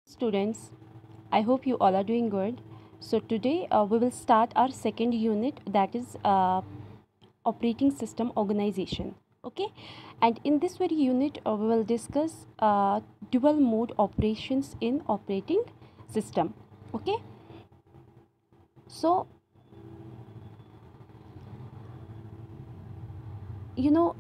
Students, I hope you all are doing good. So today we will start our second unit, that is operating system organization. Okay, and in this very unit we will discuss dual mode operations in operating system. Okay, so you know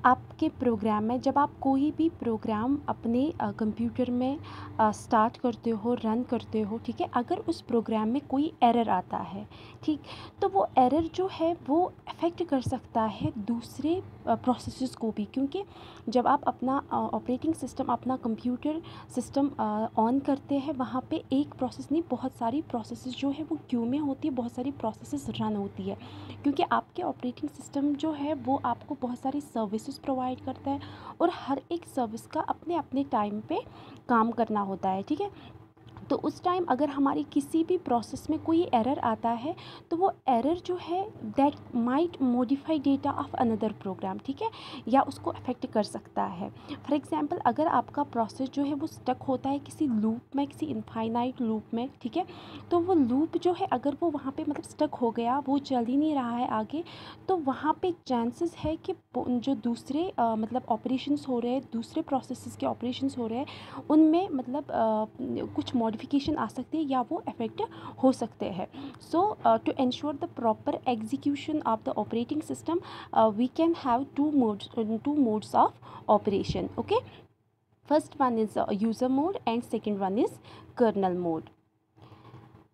आपके programme में जब आप कोई भी programme अपने computer में start करते हो, रन करते हो, ठीक है, अगर उस प्रोग्राम में कोई एरर आता है, ठीक, तो वो एरर जो है वो अफेक्ट कर सकता है दूसरे प्रोसेसेस को भी, क्योंकि जब आप अपना ऑपरेटिंग सिस्टम, अपना कंप्यूटर सिस्टम ऑन करते हैं, वहाँ पे एक प्रोसेस नहीं, बहुत सारी प्रोसेसेस जो है वो क्यू में होती है, बहुत सारी प्रोसेसेस रन होती है, क्योंकि आपके ऑपरेटिंग सिस्टम जो है वो आपको बहुत सारी सर्विसेज प्रोवाइड करता है और हर एक सर्विस का अपने अपने टाइम पे काम करना होता है, ठीक है। तो उस टाइम अगर हमारी किसी भी प्रोसेस में कोई एरर आता है, तो वो एरर जो है that might modify data of another program, ठीक है, या उसको अफेक्ट कर सकता है। फॉर एग्जांपल, अगर आपका प्रोसेस जो है वो स्टक होता है किसी लूप में, किसी इनफाइनाइट लूप में, ठीक है, तो वो लूप जो है अगर वो वहाँ पे मतलब स्टक हो गया, वो चल ही नहीं रहा है आगे, तो वहाँ पे चांसेस है कि जो दूसरे मतलब ऑपरेशंस हो रहे हैं, दूसरे प्रोसेसेस के ऑपरेशंस हो रहे हैं, उनमें मतलब कुछ मॉडिफिकेशन आ सकती है या वो अफेक्ट हो सकते हैं। So to ensure the proper execution of the operating system, we can have two modes of operation. Okay, first one is user mode and second one is kernel mode.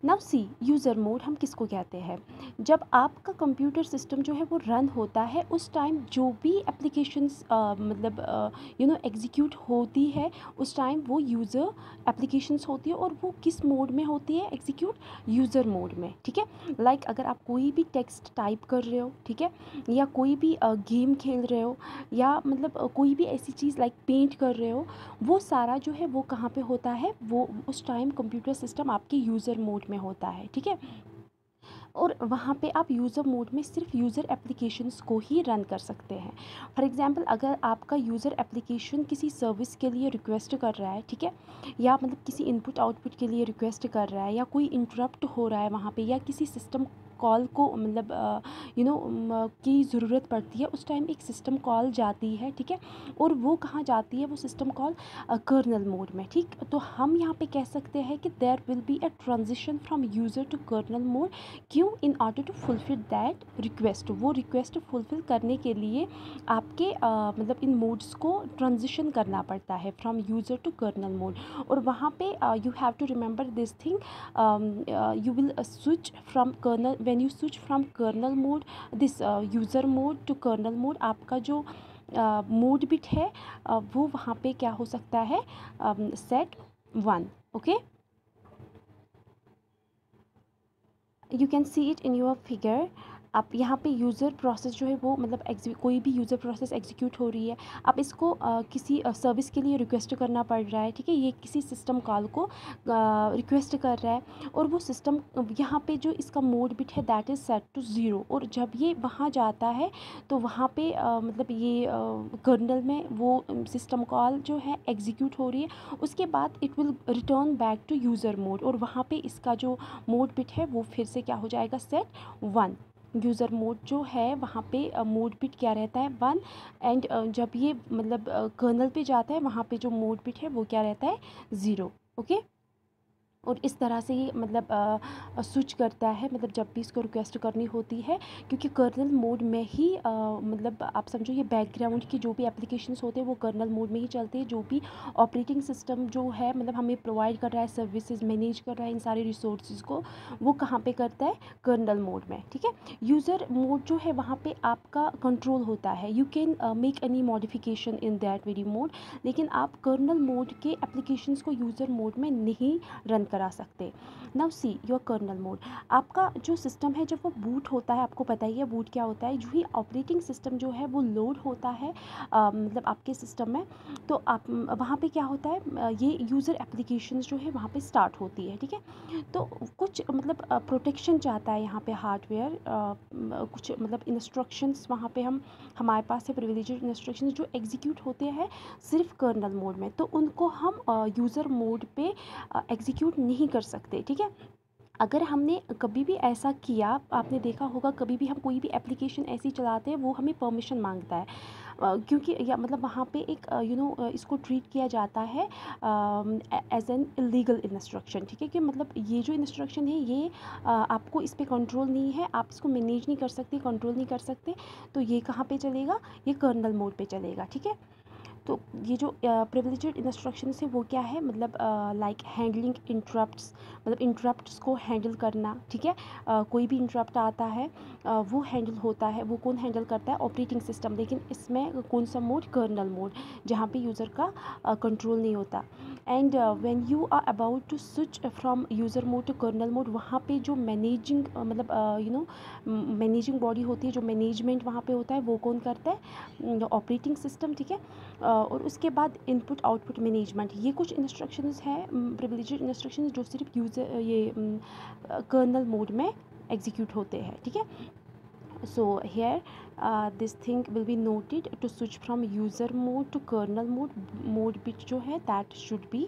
Now see, user mode हम किसको कहते हैं? जब आपका computer system जो है वो run होता है, उस टाइम जो भी एप्लीकेशंस मतलब एग्जीक्यूट होती है, उस टाइम वो यूज़र एप्लीकेशंस होती है, और वो किस मोड में होती है? एग्जीक्यूट यूज़र मोड में, ठीक है। लाइक अगर आप कोई भी टेक्स्ट टाइप कर रहे हो, ठीक है, या कोई भी गेम खेल रहे हो, या मतलब कोई भी ऐसी चीज़ लाइक पेंट कर रहे हो, वो सारा जो है वो कहाँ पे होता है? वो उस टाइम कंप्यूटर सिस्टम आपके यूज़र मोड में होता है, ठीक है। और वहाँ पे आप यूज़र मोड में सिर्फ यूज़र एप्लीकेशंस को ही रन कर सकते हैं। फॉर एग्जांपल, अगर आपका यूज़र एप्लीकेशन किसी सर्विस के लिए रिक्वेस्ट कर रहा है, ठीक है, या मतलब किसी इनपुट आउटपुट के लिए रिक्वेस्ट कर रहा है, या कोई इंटरप्ट हो रहा है वहाँ पे, या किसी सिस्टम कॉल को मतलब की ज़रूरत पड़ती है, उस टाइम एक सिस्टम कॉल जाती है, ठीक है, और वो कहाँ जाती है? वो सिस्टम कॉल कर्नल मोड में, ठीक। तो हम यहाँ पे कह सकते हैं कि there will be a transition from user to kernel mode. क्यों? In order to fulfil that request, वो रिक्वेस्ट फुलफिल करने के लिए आपके मतलब इन मोड्स को ट्रांजिशन करना पड़ता है from user to kernel mode. और वहाँ पे you have to remember this thing, you will switch from kernel, when you switch from kernel mode this user mode to kernel mode, आपका जो मोड बिट है वो वहाँ पे क्या हो सकता है? Set 1. Okay, you can see it in your figure. आप यहाँ पे यूज़र प्रोसेस जो है वो मतलब कोई भी यूज़र प्रोसेस एग्जीक्यूट हो रही है, आप इसको किसी सर्विस के लिए रिक्वेस्ट करना पड़ रहा है, ठीक है, ये किसी सिस्टम कॉल को रिक्वेस्ट कर रहा है, और वो सिस्टम यहाँ पे जो इसका मोड बिट है दैट इज़ सेट टू 0, और जब ये वहाँ जाता है तो वहाँ पे मतलब ये कर्नल में वो सिस्टम कॉल जो है एग्जीक्यूट हो रही है, उसके बाद it will return back to user mode, और वहाँ पे इसका जो मोड बिट है वो फिर से क्या हो जाएगा? सेट 1. यूज़र मोड जो है वहाँ पे मोड बिट क्या रहता है? 1. एंड जब ये मतलब कर्नल पे जाता है, वहाँ पे जो मोड बिट है वो क्या रहता है? 0. ओके, और इस तरह से ये मतलब स्विच करता है, मतलब जब भी इसको रिक्वेस्ट करनी होती है, क्योंकि कर्नल मोड में ही मतलब आप समझो ये बैकग्राउंड की जो भी एप्लीकेशंस होते हैं वो कर्नल मोड में ही चलते हैं, जो भी ऑपरेटिंग सिस्टम जो है मतलब हमें प्रोवाइड कर रहा है, सर्विसेज मैनेज कर रहा है इन सारे रिसोर्सेज को, वो कहाँ पे करता है? कर्नल मोड में, ठीक है। यूज़र मोड जो है वहाँ पे आपका कंट्रोल होता है, you can make any modification in that very mode, लेकिन आप कर्नल मोड के एप्लीकेशंस को यूज़र मोड में नहीं रन करा सकते। Now see your colonel mode. आपका जो सिस्टम है जब वो बूट होता है, आपको पता ही है बूट क्या होता है, जो ही ऑपरेटिंग सिस्टम जो है वो लोड होता है मतलब आपके सिस्टम में, तो आप वहाँ पे क्या होता है, ये यूज़र एप्लीकेशंस जो है वहाँ पे स्टार्ट होती है, ठीक है। तो कुछ मतलब प्रोटेक्शन चाहता है यहाँ पे हार्डवेयर, कुछ मतलब इंस्ट्रक्शंस वहाँ पे हमारे पास है प्रिविलेज्ड इंस्ट्रक्शंस जो एग्जीक्यूट होते हैं सिर्फ कर्नल मोड में, तो उनको हम यूज़र मोड पे एग्जीक्यूट नहीं कर सकते, ठीक है। अगर हमने कभी भी ऐसा किया, आपने देखा होगा कभी भी हम कोई भी एप्लीकेशन ऐसी चलाते हैं वो हमें परमिशन मांगता है, क्योंकि या मतलब वहाँ पे एक इसको ट्रीट किया जाता है एज एन इलीगल इंस्ट्रक्शन, ठीक है, कि मतलब ये जो इंस्ट्रक्शन है ये आपको इस पे कंट्रोल नहीं है, आप इसको मैनेज नहीं कर सकते, कंट्रोल नहीं कर सकते, तो ये कहाँ पे चलेगा, ये कर्नल मोड पे चलेगा, ठीक है। तो ये जो प्रिविलेज्ड इंस्ट्रक्शंस है वो क्या है, मतलब लाइक हैंडलिंग इंटरप्ट्स, मतलब इंटरप्ट्स को हैंडल करना, ठीक है। कोई भी इंटरप्ट आता है वो हैंडल होता है, वो कौन हैंडल करता है, ऑपरेटिंग सिस्टम, लेकिन इसमें कौन सा मोड, कर्नल मोड, जहाँ पे यूज़र का कंट्रोल नहीं होता। And when you are about to switch from user mode to kernel mode, वहाँ पे जो मैनेजिंग मतलब मैनेजिंग बॉडी होती है, जो मैनेजमेंट वहाँ पे होता है वो कौन करता है, ऑपरेटिंग सिस्टम, ठीक है। और उसके बाद इनपुट आउटपुट मैनेजमेंट, ये कुछ इंस्ट्रक्शंस हैं प्रिविलेज्ड इंस्ट्रक्शंस जो सिर्फ यूज़र ये कर्नल मोड में एग्जीक्यूट होते हैं, ठीक है। so here this thing will be noted to switch from user mode to kernel mode bit जो है that should be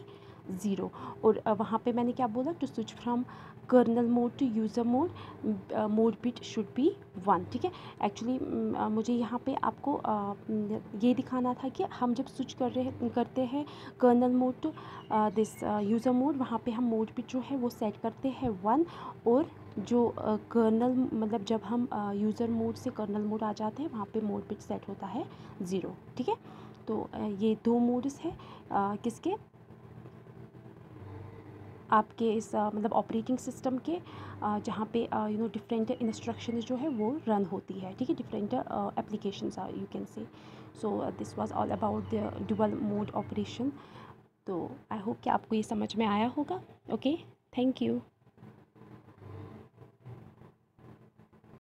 0, और वहाँ पे मैंने क्या बोला, to switch from kernel mode to user mode bit should be 1, ठीक है। एक्चुअली मुझे यहाँ पे आपको ये दिखाना था कि हम जब स्विच करते हैं kernel mode to this user mode, वहाँ पे हम मोड बिट जो है वो सेट करते हैं 1, और जो कर्नल मतलब जब हम यूज़र मोड से कर्नल मोड आ जाते हैं वहाँ पे मोड बिट सेट होता है 0, ठीक है। तो ये 2 मोड्स है किसके, आपके इस मतलब ऑपरेटिंग सिस्टम के, जहाँ पे डिफरेंट इंस्ट्रक्शंस जो है वो रन होती है, ठीक है, different applications are you can say. So this was all about the dual mode operation. तो आई होप कि आपको ये समझ में आया होगा। Okay, thank you.